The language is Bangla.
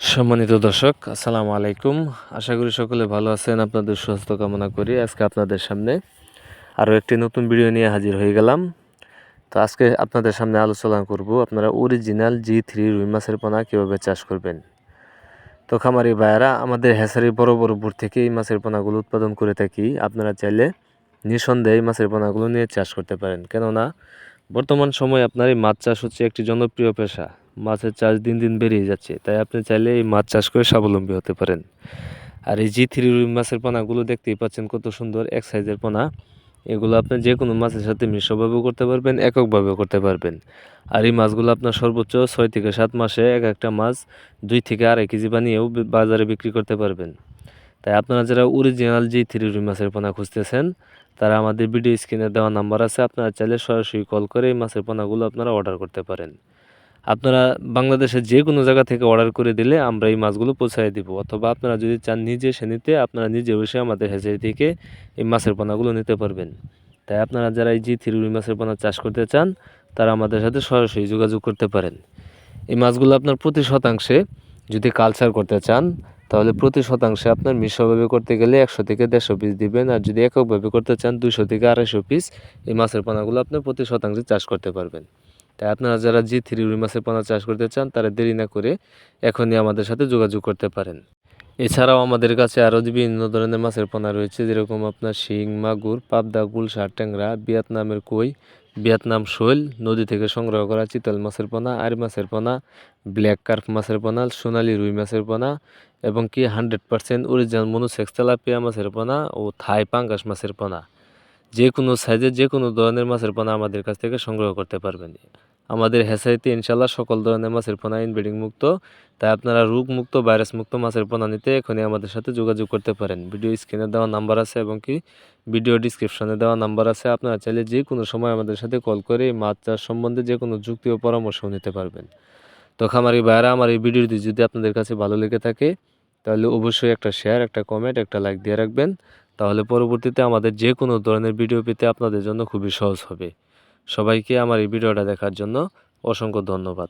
সম্মানিত দর্শক, আসসালামু আলাইকুম। আশা করি সকলে ভালো আছেন। আপনাদের সুস্বাস্থ্য কামনা করি। আজকে আপনাদের সামনে আরও একটি নতুন ভিডিও নিয়ে হাজির হয়ে গেলাম। তো আজকে আপনাদের সামনে আলোচনা করব আপনারা অরিজিনাল G3 রুই মাছের পোনা কীভাবে চাষ করবেন। তো খামারি ভাইয়েরা, আমাদের হ্যাচারি বড় পুর থেকে এই মাছের পোনাগুলো উৎপাদন করে থাকি। আপনারা চাইলে নিঃসন্দেহে এই মাছের পোনাগুলো নিয়ে চাষ করতে পারেন, কেননা বর্তমান সময়ে আপনার এই মাছ চাষ হচ্ছে একটি জনপ্রিয় পেশা। মাছের চাষ দিন দিন বেড়েই যাচ্ছে, তাই আপনি চাইলে এই মাছ চাষ করে স্বাবলম্বী হতে পারেন। আর এই G3 রুই মাছের পোনাগুলো দেখতেই পাচ্ছেন কত সুন্দর এক সাইজের পোনা। এগুলো আপনি যে কোনো মাছের সাথে মিশ্রভাবেও করতে পারবেন, এককভাবেও করতে পারবেন। আর এই মাছগুলো আপনার সর্বোচ্চ 6 থেকে 7 মাসে এক একটা মাছ 2 থেকে 2.5 কেজি বানিয়েও বাজারে বিক্রি করতে পারবেন। তাই আপনারা যারা অরিজিনাল G3 রুই মাছের পোনা খুঁজতেছেন, তারা আমাদের ভিডিও স্ক্রিনে দেওয়া নাম্বার আছে, আপনারা চাইলে সরাসরি কল করে এই মাছের পোনাগুলো আপনারা অর্ডার করতে পারেন। আপনারা বাংলাদেশের যে কোনো জায়গা থেকে অর্ডার করে দিলে আমরা এই মাছগুলো পৌঁছায় দিব, অথবা আপনারা যদি চান নিজে এসে নিতে, আপনারা নিজে এসে আমাদের হ্যাচারি থেকে এই মাছের পোনাগুলো নিতে পারবেন। তাই আপনারা যারা এই G3 রুই মাছের পোনা চাষ করতে চান, তারা আমাদের সাথে সরাসরি যোগাযোগ করতে পারেন। এই মাছগুলো আপনার প্রতি শতাংশে যদি কালচার করতে চান, তাহলে প্রতি শতাংশে আপনার মিশ্রভাবে করতে গেলে 100 থেকে 150 পিস দিবেন। আর যদি এককভাবে করতে চান 200 থেকে 250 পিস এই মাছের পোনাগুলো আপনি প্রতি শতাংশে চাষ করতে পারবেন। তাই আপনারা যারা G3 রুই মাছের পোনা চাষ করতে চান, তারা দেরি না করে এখনই আমাদের সাথে যোগাযোগ করতে পারেন। এছাড়াও আমাদের কাছে আরও বিভিন্ন ধরনের মাছের পোনা রয়েছে, যেরকম আপনার শিং, মাগুর, পাবদা, গুলশা, ট্যাংরা, ভিয়েতনামের কই, ভিয়েতনাম শৈল, নদী থেকে সংগ্রহ করা চিতল মাছের পোনা, আর মাছের পোনা, ব্ল্যাক কার্প মাছের পোনা, সোনালী রুই মাছের পোনা, এবং কি 100% অরিজিনাল মনোসেক্স তেলাপিয়া মাছের পোনা ও থাই পাঙ্গাস মাছের পোনা। যে কোনো সাইজের যে কোনো ধরনের মাছের পোনা আমাদের কাছ থেকে সংগ্রহ করতে পারবেন। আমাদের হ্যাচারিতে ইনশাল্লাহ সকল ধরনের মাছের পোনা ইনব্রিডিং মুক্ত। তাই আপনারা রোগ মুক্ত, ভাইরাস মুক্ত মাছের পোনা নিতে এখনই আমাদের সাথে যোগাযোগ করতে পারেন। ভিডিও স্ক্রিনে দেওয়া নাম্বার আছে এবং কি ভিডিও ডিসক্রিপশনে দেওয়া নাম্বার আছে। আপনারা চাইলে যে কোনো সময় আমাদের সাথে কল করে মাছ চাষ সম্বন্ধে যে কোনো যুক্তি ও পরামর্শ নিতে পারবেন। তো খামারি ভাইয়েরা, আমার এই ভিডিওটি যদি আপনাদের কাছে ভালো লেগে থাকে, তাহলে অবশ্যই একটা শেয়ার, একটা কমেন্ট, একটা লাইক দিয়ে রাখবেন। তাহলে পরবর্তীতে আমাদের যে কোনো ধরনের ভিডিও পেতে আপনাদের জন্য খুবই সহজ হবে। সবাইকে আমার এই ভিডিওটা দেখার জন্য অসংখ্য ধন্যবাদ।